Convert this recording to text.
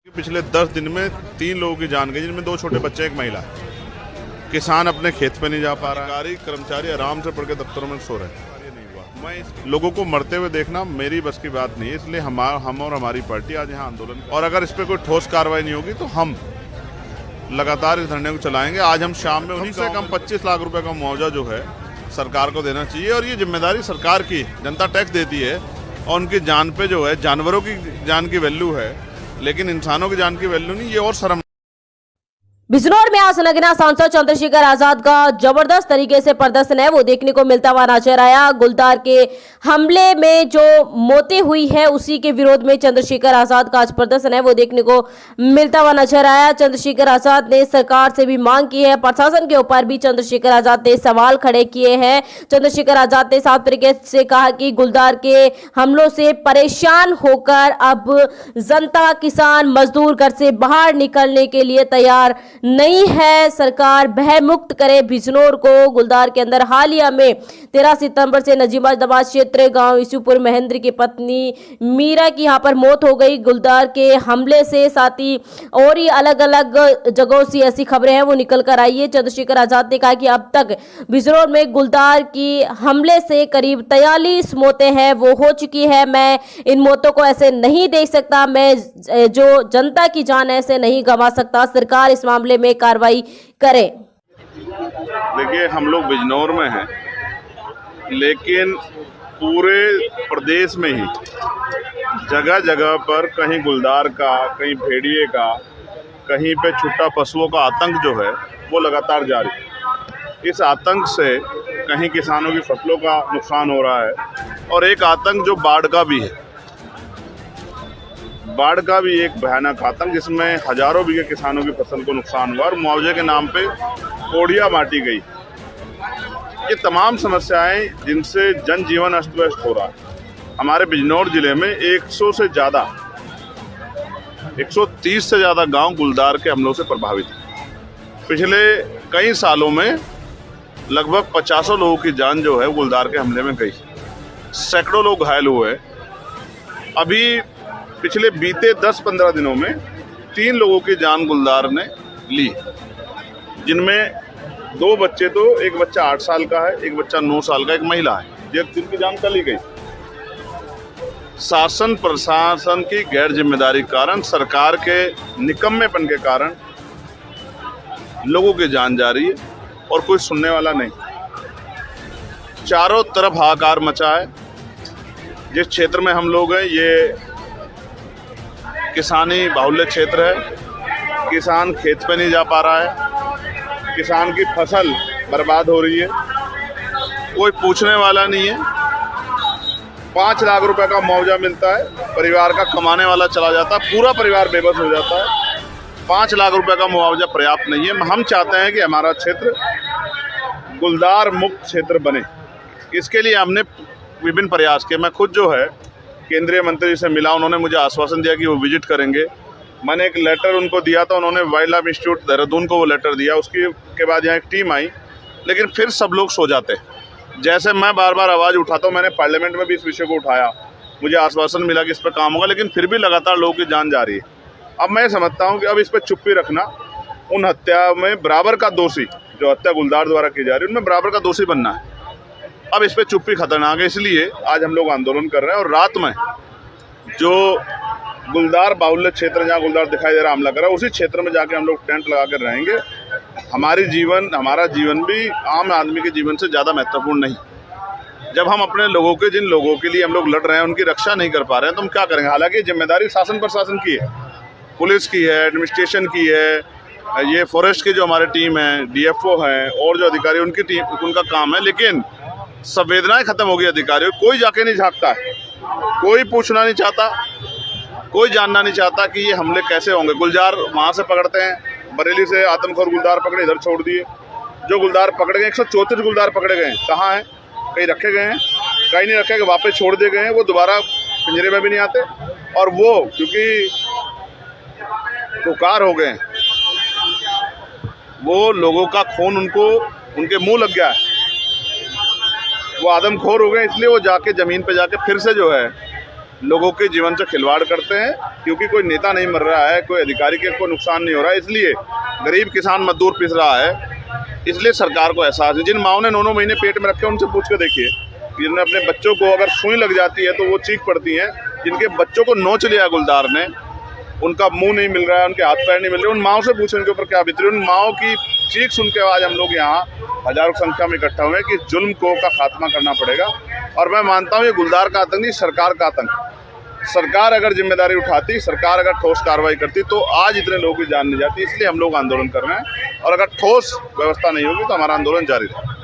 पिछले 10 दिन में 3 लोगों की जान गई, जिनमें 2 छोटे बच्चे, एक महिला। किसान अपने खेत पे नहीं जा पा रहा, सरकारी कर्मचारी आराम से पढ़ के दफ्तरों में सो रहे हैं। ये नहीं हुआ। मैं इस लोगों को मरते हुए देखना मेरी बस की बात नहीं है, इसलिए हम और हमारी पार्टी आज यहाँ आंदोलन, और अगर इस पर कोई ठोस कार्रवाई नहीं होगी तो हम लगातार इस धरने को चलाएंगे। आज हम शाम में कम से कम 25 लाख रुपए का मुआवजा जो है सरकार को देना चाहिए, और ये जिम्मेदारी सरकार की। जनता टैक्स देती है और उनकी जान पे जो है, जानवरों की जान की वैल्यू है, लेकिन इंसानों की जान की वैल्यू नहीं। ये और शर्म। बिजनौर में आज नगीना सांसद चंद्रशेखर आजाद का जबरदस्त तरीके से प्रदर्शन है वो देखने को मिलता हुआ नजर आया। गुलदार के हमले में जो मौतें हुई है उसी के विरोध में चंद्रशेखर आजाद का आज प्रदर्शन है वो देखने को मिलता हुआ नजर आया। चंद्रशेखर आजाद ने सरकार से भी मांग की है, प्रशासन के ऊपर भी चंद्रशेखर आजाद ने सवाल खड़े किए हैं। चंद्रशेखर आजाद ने साफ तरीके से कहा कि गुलदार के हमलों से परेशान होकर अब जनता, किसान, मजदूर घर से बाहर निकलने के लिए तैयार नहीं है। सरकार भय मुक्त करे बिजनौर को। गुलदार के अंदर हालिया में 13 सितंबर से नजीबाबाद क्षेत्र गांव ईसूपुर महेंद्र की पत्नी मीरा की यहां पर मौत हो गई गुलदार के हमले से। साथ ही और ही अलग अलग जगहों से ऐसी खबरें हैं वो निकल कर आई है। चंद्रशेखर आजाद ने कहा कि अब तक बिजनौर में गुलदार की हमले से करीब 43 मौतें हैं वो हो चुकी है। मैं इन मौतों को ऐसे नहीं देख सकता, मैं जो जनता की जान ऐसे नहीं गंवा सकता। सरकार इस मामले में कार्रवाई करे। देखिए, हम लोग बिजनौर में हैं, लेकिन पूरे प्रदेश में ही जगह जगह पर कहीं गुलदार का, कहीं भेड़िए का, कहीं पे छुट्टा पशुओं का आतंक जो है वो लगातार जारी है। इस आतंक से कहीं किसानों की फसलों का नुकसान हो रहा है, और एक आतंक जो बाढ़ का भी है, बाढ़ का भी एक भयानक आतंक, जिसमें हजारों बीघे किसानों की फसल को नुकसान हुआ और मुआवजे के नाम पे कोड़ियां बांटी गई। ये तमाम समस्याएं जिनसे जनजीवन अस्त व्यस्त हो रहा है। हमारे बिजनौर जिले में 100 से ज़्यादा, 130 से ज़्यादा गांव गुलदार के हमलों से प्रभावित हैं। पिछले कई सालों में लगभग 50 लोगों की जान जो है गुलदार के हमले में गई, सैकड़ों लोग घायल हुए। अभी पिछले बीते 10-15 दिनों में 3 लोगों की जान गुलदार ने ली, जिनमें 2 बच्चे, तो एक बच्चा 8 साल का है, एक बच्चा 9 साल का, एक महिला है, जिनकी जान कल ही गई। शासन प्रशासन की गैर जिम्मेदारी के कारण, सरकार के निकम्मेपन के कारण लोगों की जान जा रही है और कोई सुनने वाला नहीं। चारों तरफ हाहाकार मचा है। जिस क्षेत्र में हम लोग हैं ये किसानी बाहुल्य क्षेत्र है। किसान खेत पे नहीं जा पा रहा है, किसान की फसल बर्बाद हो रही है, कोई पूछने वाला नहीं है। 5 लाख रुपए का मुआवजा मिलता है, परिवार का कमाने वाला चला जाता है, पूरा परिवार बेबस हो जाता है। 5 लाख रुपए का मुआवजा पर्याप्त नहीं है। हम चाहते हैं कि हमारा क्षेत्र गुलदार मुक्त क्षेत्र बने। इसके लिए हमने विभिन्न प्रयास किए। मैं खुद जो है केंद्रीय मंत्री से मिला, उन्होंने मुझे आश्वासन दिया कि वो विजिट करेंगे। मैंने एक लेटर उनको दिया था, उन्होंने वाइल्ड लाइफ इंस्टीट्यूट देहरादून को वो लेटर दिया। उसके बाद यहाँ एक टीम आई, लेकिन फिर सब लोग सो जाते। जैसे मैं बार बार आवाज़ उठाता हूँ, मैंने पार्लियामेंट में भी इस विषय को उठाया, मुझे आश्वासन मिला कि इस पर काम होगा, लेकिन फिर भी लगातार लोगों की जान जा रही है। अब मैं समझता हूँ कि अब इस पर चुप्पी रखना, उन हत्या में बराबर का दोषी, जो हत्या गुलदार द्वारा की जा रही है, उनमें बराबर का दोषी बनना है। अब इस पर चुप्पी खतरनाक है, इसलिए आज हम लोग आंदोलन कर रहे हैं। और रात में जो गुलदार बाहुल्य क्षेत्र, जहाँ गुलदार दिखाई दे रहा हमला कर रहा है, उसी क्षेत्र में जाके हम लोग टेंट लगा कर रहेंगे। हमारा जीवन भी आम आदमी के जीवन से ज़्यादा महत्वपूर्ण नहीं। जब हम अपने लोगों के, जिन लोगों के लिए हम लोग लड़ रहे हैं, उनकी रक्षा नहीं कर पा रहे हैं, तो हम क्या करेंगे। हालांकि जिम्मेदारी शासन प्रशासन की है, पुलिस की है, एडमिनिस्ट्रेशन की है, ये फॉरेस्ट की जो हमारी टीम है, DFO हैं, और जो अधिकारी उनकी टीम, उनका काम है। लेकिन संवेदनाएं खत्म हो गई अधिकारियों। कोई जाके नहीं झांकता है, कोई पूछना नहीं चाहता, कोई जानना नहीं चाहता कि ये हमले कैसे होंगे। गुलजार वहाँ से पकड़ते हैं, बरेली से आतंकखोर गुलदार पकड़े, इधर छोड़ दिए। जो गुलदार पकड़े गए, 134 गुलदार पकड़े गए हैं, कहाँ हैं? कहीं रखे गए हैं, कहीं नहीं रखे गए, वापस छोड़ दिए गए हैं। वो दोबारा पिंजरे में भी नहीं आते, और वो क्योंकि पुकार हो गए, वो लोगों का खून उनके मुंह लग गया है, वो आदमखोर हो गए, इसलिए वो जाके ज़मीन पे जाके फिर से जो है लोगों के जीवन से खिलवाड़ करते हैं, क्योंकि कोई नेता नहीं मर रहा है, कोई अधिकारी के कोई नुकसान नहीं हो रहा है, इसलिए गरीब किसान मजदूर पिस रहा है। इसलिए सरकार को एहसास है। जिन माओ ने 9-9 महीने पेट में रखे, उनसे पूछ के देखिए, जिन्होंने अपने बच्चों को अगर सुई लग जाती है तो वो चीख पड़ती हैं, जिनके बच्चों को नोच लिया गुलदार ने, उनका मुंह नहीं मिल रहा है, उनके हाथ पैर नहीं मिल रहे, उन माओ से पूछें उनके ऊपर क्या बीती। उन माओ की चीख सुन के आज हम लोग यहाँ हजारों संख्या में इकट्ठा हुए कि जुल्म का खात्मा करना पड़ेगा। और मैं मानता हूँ ये गुलदार का आतंक नहीं, सरकार का आतंक। सरकार अगर जिम्मेदारी उठाती, सरकार अगर ठोस कार्रवाई करती तो आज इतने लोगों की जान नहीं जाती। इसलिए हम लोग आंदोलन कर रहे हैं, और अगर ठोस व्यवस्था नहीं होगी तो हमारा आंदोलन जारी रहेगा।